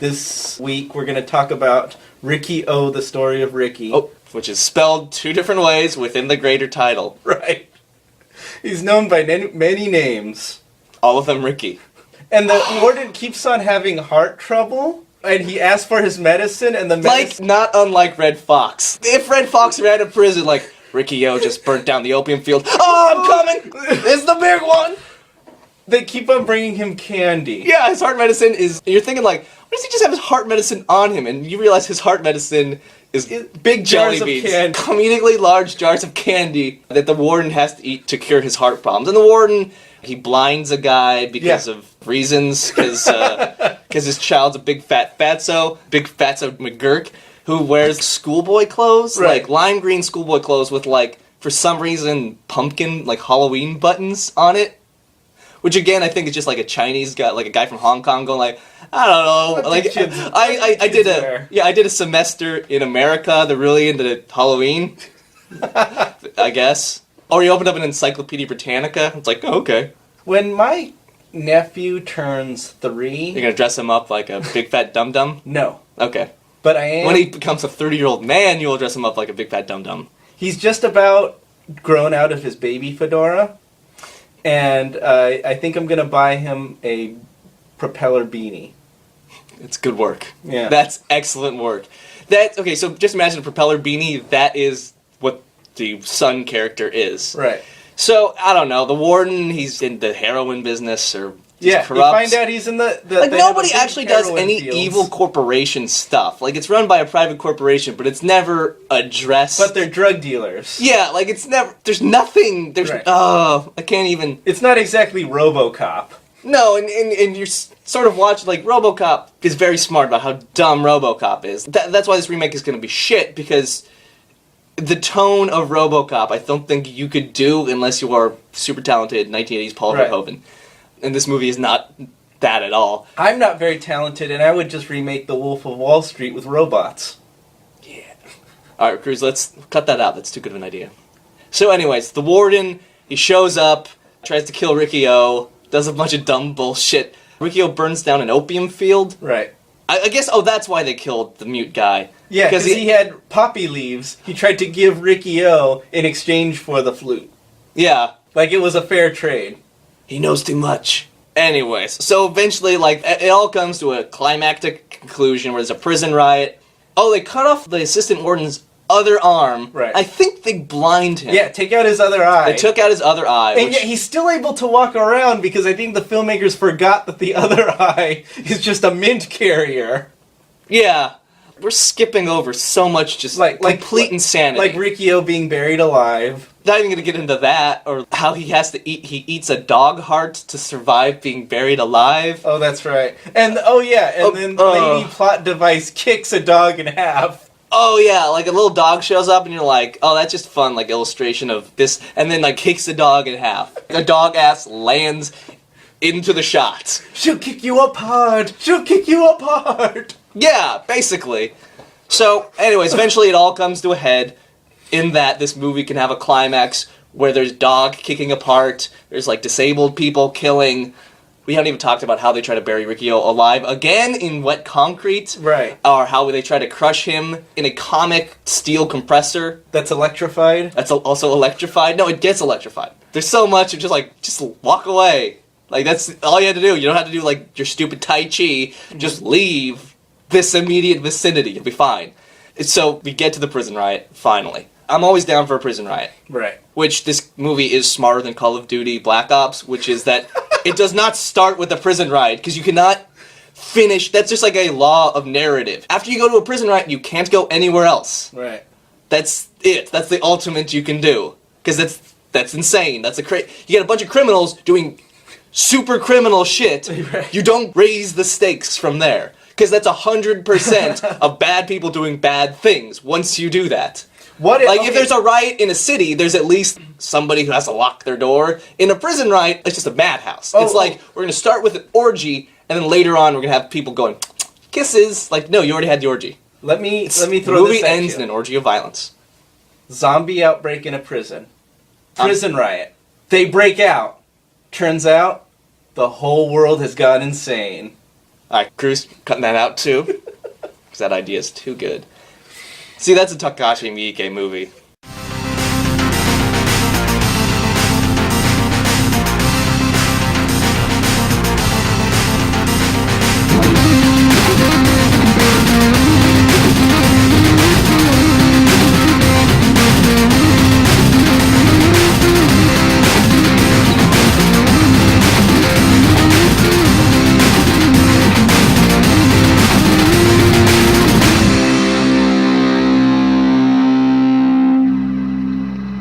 This week we're going to talk about Riki-Oh, the story of Riki. Oh, which is spelled two different ways within the greater title. Right. He's known by many names. All of them Ricky. And the warden keeps on having heart trouble, and he asks for his medicine, and the medicine... Not unlike Red Fox. If Red Fox ran a prison, like, Riki-Oh just burnt down the opium field. Oh, I'm coming! It's the big one! They keep on bringing him candy. Yeah, his heart medicine is... You're thinking, like, why does he just have his heart medicine on him? And you realize his heart medicine is big jelly jars of beans. candy. Comedically large jars of candy that the warden has to eat to cure his heart problems. And the warden, he blinds a guy because of reasons, because his child's a big fatso McGurk, who wears schoolboy clothes, like lime green schoolboy clothes with, like, for some reason, pumpkin, like, Halloween buttons on it. Which again, I think is just like a Chinese guy, like a guy from Hong Kong, going like, I don't know, like I did a semester in America. They're really into Halloween, I guess. Or you opened up an Encyclopedia Britannica. It's like, oh, okay. When my nephew turns 3, You're gonna dress him up like a big fat dum dum? No, Okay. but I am. When he becomes a 30-year-old man, you will dress him up like a big fat dum dum. He's just about grown out of his baby fedora. And I think I'm going to buy him a propeller beanie. It's good work. Yeah. That's excellent work. Okay, so just imagine a propeller beanie. That is what the son character is. Right. So, I don't know. The warden, he's in the heroin business, or he's corrupt. You find out he's in the like, nobody actually does any fields. evil corporation stuff. Like, it's run by a private corporation, but it's never addressed. But they're drug dealers. Yeah, like, it's never... There's nothing... There's... I can't even... It's not exactly RoboCop. No, and you're sort of watching, like, RoboCop is very smart about how dumb RoboCop is. That's why this remake is going to be shit, because the tone of RoboCop I don't think you could do unless you are super talented 1980s Paul Verhoeven. And this movie is not that at all. I'm not very talented, and I would just remake The Wolf of Wall Street with robots. Yeah. Alright, Cruz, let's cut that out. That's too good of an idea. So anyways, the warden, he shows up, tries to kill Riki-Oh, does a bunch of dumb bullshit. Riki-Oh burns down an opium field. Right. I guess, that's why they killed the mute guy. Yeah, because he had poppy leaves he tried to give Riki-Oh in exchange for the flute. Yeah. Like it was a fair trade. He knows too much. Anyways, so eventually, like, it all comes to a climactic conclusion where there's a prison riot. Oh, they cut off the assistant warden's other arm. Right. I think they blind him. Yeah, take out his other eye. They took out his other eye. And yet he's still able to walk around because I think the filmmakers forgot that the other eye is just a mint carrier. Yeah. We're skipping over so much just complete insanity. Like Riki-Oh being buried alive. Not even going to get into that, or how he has to eat. He eats a dog heart to survive being buried alive. Oh, that's right. And, then Lady Plot Device kicks a dog in half. Oh, yeah, like a little dog shows up and you're like, oh, that's just fun, like, illustration of this, and then, like, kicks the dog in half. A dog ass lands into the shot. She'll kick you up hard! She'll kick you up hard! Yeah, basically. So, anyways, eventually it all comes to a head in that this movie can have a climax where there's dog kicking apart, there's, like, disabled people killing. We haven't even talked about how they try to bury Riki-Oh alive again in wet concrete. Right. Or how they try to crush him in a comic steel compressor. That's electrified? That's also electrified. No, it gets electrified. There's so much of just walk away. Like, that's all you have to do. You don't have to do, like, your stupid Tai Chi. Just leave this immediate vicinity. You'll be fine. So, we get to the prison riot, finally. I'm always down for a prison riot. Right. Which this movie is smarter than Call of Duty Black Ops, which is that it does not start with a prison riot, because you cannot finish. That's just like a law of narrative. After you go to a prison riot, you can't go anywhere else. Right. That's it. That's the ultimate you can do. Because that's insane. You get a bunch of criminals doing super criminal shit. Right. You don't raise the stakes from there. Because that's 100% of bad people doing bad things once you do that. If there's a riot in a city, there's at least somebody who has to lock their door. In a prison riot, it's just a madhouse. We're going to start with an orgy, and then later on we're going to have people going, kisses. Like, no, you already had the orgy. Let me throw the movie ends in an orgy of violence. Zombie outbreak in a prison. Prison riot. They break out. Turns out, the whole world has gone insane. Alright, Cruz, cutting that out too. Because that idea is too good. See, that's a Takashi Miike movie.